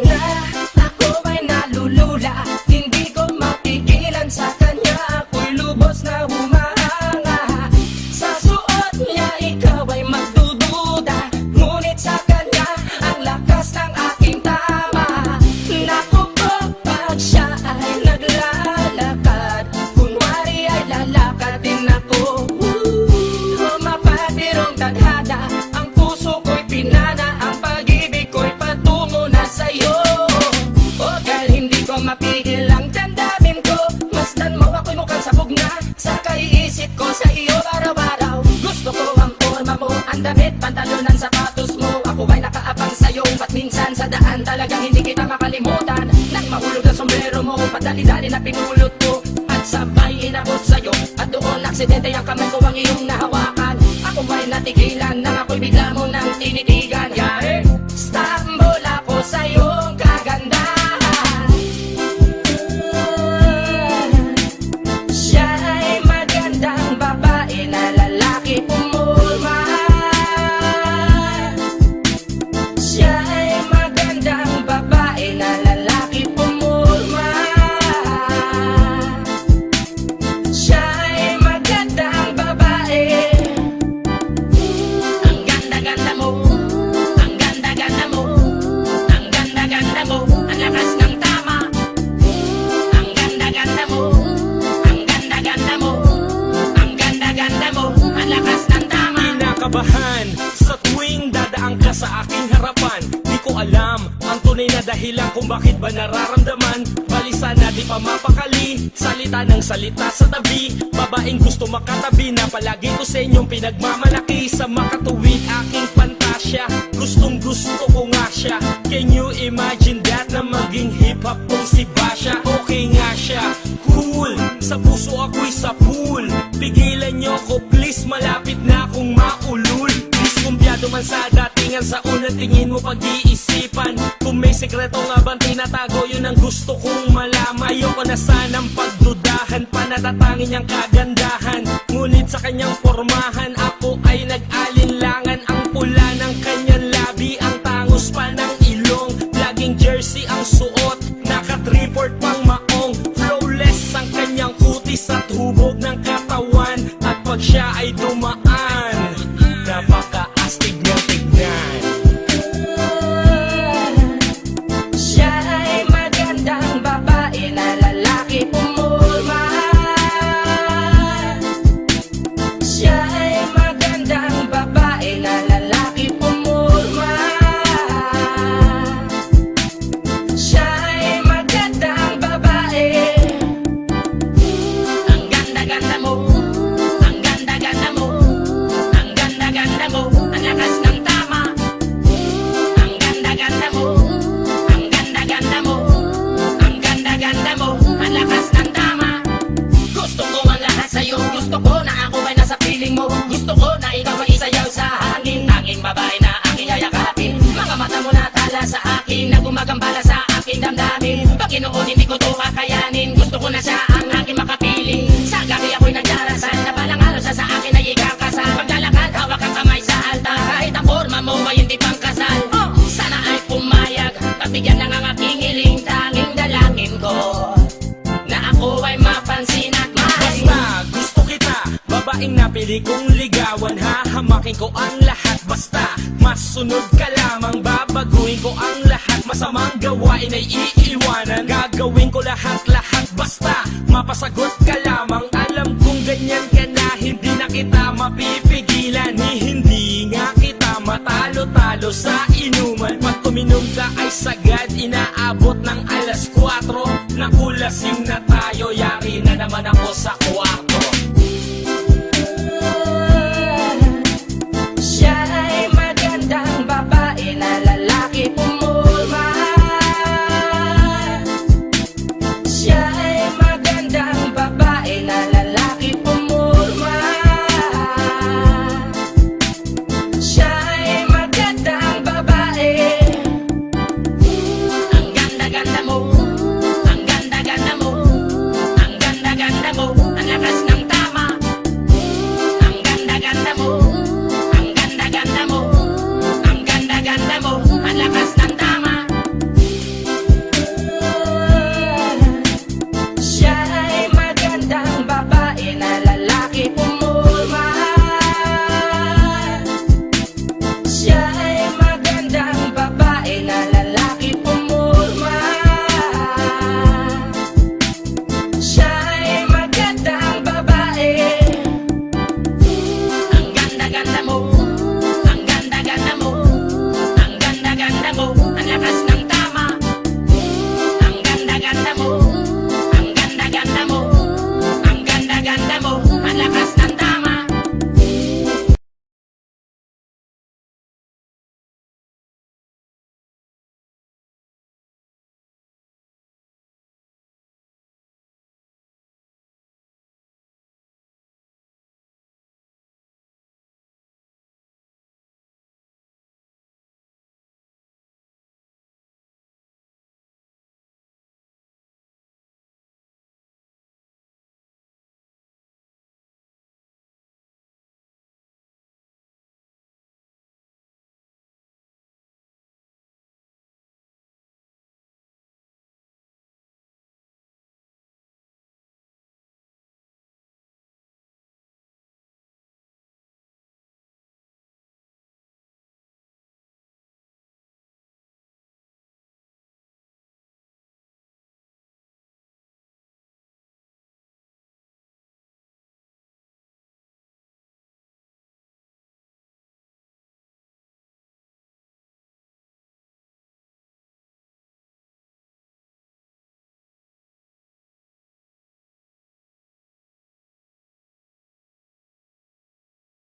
na, ako ay nalulula. Hindi ko mapigilan sa kanya, ako'y lubos na humahanga. Sa suot niya ikaw ay magdududa, ngunit sa kanya ang lakas ng aking tama. Naku po, pag siya ay naglalakad, kunwari ay lalakad din ako. Mapatirong tadhana, ang puso ko'y pinana, ang pag-ibig ko'y patungo na sa'yo. O dahil hindi ko mapigil ang damdamin ko, masdan mo ako'y mukhang sabog na sa kaiisip ko sa iyo araw-araw. Gusto ko ang forma mo, ang damit, pantalonan, sapatos mo. Ako ay nakaabang sa'yo, ba't minsan sa daan talagang hindi kita makalimutan. Nang mahulog ang sombrero mo, padali-dali na pinulot ko, at sabay inabot sa'yo, at doon aksidente ang kamay ko ang iyong nahawakan. Ako may natigilan nang ako'y bigla mo nang tinitigan. Yeah, stambol ako sa iyong kagandahan. Siya ay magandang babae na lalaki pumulma. Siya ay magandang babae na lalaki pumulma. Siya ay magandang babae. Ang ganda-ganda mo, ang ganda-ganda mo, ang ganda-ganda mo, ang lakas ng tama. Ang ganda-ganda mo, ang ganda-ganda mo, ang ganda-ganda mo, ang lakas ng tama. Kinakabahan sa tuwing dadaan ka sa aking harapan. Di ko alam ang tunay na dahilan kung bakit ba nararamdaman. Balisa na di pa mapakali, salita ng salita sa tabi. Babaeng gusto makatabi na palagi ko sa inyong pinagmamalaki. Sa makatuwid aking pantasya, gustong gusto ko nga siya. Can you imagine that, na maging hip-hop kong si Basha? Okay nga siya, cool, sa puso ako'y sa pool. Pigilan nyo ko please, malapit na akong maulul. Diskumpiyado man sa datingan, sa unang tingin mo pag-iisipan. Kung may sekreto nga bang tinatago, yun ang gusto kong malaman. Ayoko na sanang pagdudahan, panatatangin niyang kagandahan. Ngunit sa kanyang pormahan, ako ay nag-alinlangan. Ang pula ng kanyang labi, ang tangos pa ng ilong. Laging jersey ang suot, naka-3-4 pang maong. Flawless ang kanyang kutis at hubog ng katawan. At pag siya ay dumaan, napaka-astig niyang tignan. Siya ay magandang babae na lalaki pumulma. Siya ay magandang babae na lalaki pumulma. Siya ay magandang babae. Ang ganda-ganda mo, ang ganda-ganda mo, ang ganda-ganda mo, ang lakas ng tama. Ang ganda-ganda mo, ang ganda-ganda mo, ang ganda-ganda mo, ang lakas ng tama. Gusto ko ang lahat sa'yo, gusto ko na ako ay nasa piling mo. Gusto ko na ikaw ay isayaw sa hangin, tanging babae na aking yayakapin. Mga mata mo na tala sa akin, na gumagambala sa aking damdamin. Paginoon hindi ko to kakayanin, gusto ko na siya ang aking makapiling. Sa gabi ako'y nagdarasal, na balang araw sa akin ay ikakasal. Paglalakad, hawak ang kamay sa altar, kahit ang forma mo ay hindi pang kasal. Sana ay pumayag, pagbigyan ng ang aking hiling, tanging dalangin ko na ako ay mapansin at mahalin. Basta gusto kita, babaeng napili kong ligawan. Hahamakin ko ang lahat, basta masunod ka lamang. Babaguhin ko ang lahat, masamang gawain ay iiwanan. Gagawin ko lahat-lahat, basta mapasagot ka lamang. Alam kong ganyan ka na, hindi na kita mapipigilan. Hindi nga kita matalo-talo sa inuman. Pag tuminom ka ay sagad, inaabot ng alas 4. Nakulasing na tayo, yari na naman ako sa